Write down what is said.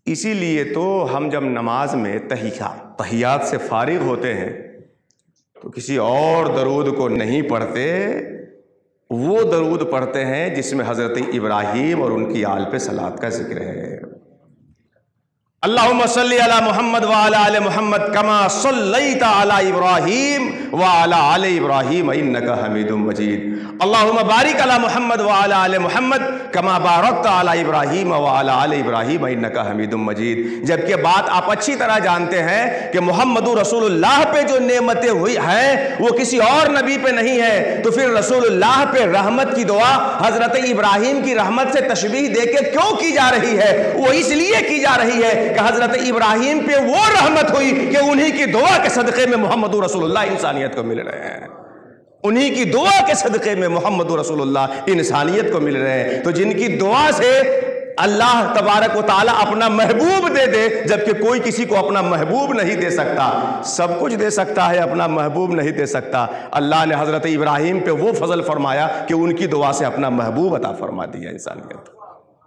اسی لیے تو ہم جب نماز میں تحیات سے فارغ ہوتے ہیں تو کسی اور درود کو نہیں پڑھتے، وہ درود پڑھتے ہیں جس میں حضرت ابراہیم اور ان کی آل پہ صلوات کا ذکر ہے۔ اللہم صلی علی محمد وعلی آل محمد کما صلیت علی ابراہیم وعلی آل ابراہیم انک حمید مجید۔ اللہم بارک علی محمد وعلی آل محمد کما بارکت علی ابراہیم وعلی آل ابراہیم انک حمید مجید۔ جبکہ بات آپ اچھی طرح جانتے ہیں کہ محمد رسول اللہ پہ جو نعمتیں ہوئی ہیں وہ کسی اور نبی پہ نہیں ہے، تو پھر رسول اللہ پہ رحمت کی دعا حضرت ابراہیم کی رحمت سے تشبیہ دے کے کیوں کی جا رہی ہے؟ وہ اس لیے کی جا رہی ہے کہ حضرت ابراہیم پہ وہ رحمت ہوئی کہ انہی کی دعا کے صدقے میں محمد رسول اللہ انسانیت کو مل رہے ہیں، انہی کی دعا کے صدقے میں محمد رسول اللہ انسانیت کو مل رہے ہیں۔ تو جن کی دعا سے اللہ تبارک و تعالیٰ اپنا محبوب دے دے، جبکہ کوئی کسی کو اپنا محبوب نہیں دے سکتا، سب کچھ دے سکتا ہے، اپنا محبوب نہیں دے سکتا۔ اللہ نے حضرت ابراہیم پہ وہ فضل فرمایا کہ ان کی دعا سے اپنا محبوب عطا فرما دیا انسانیت کو۔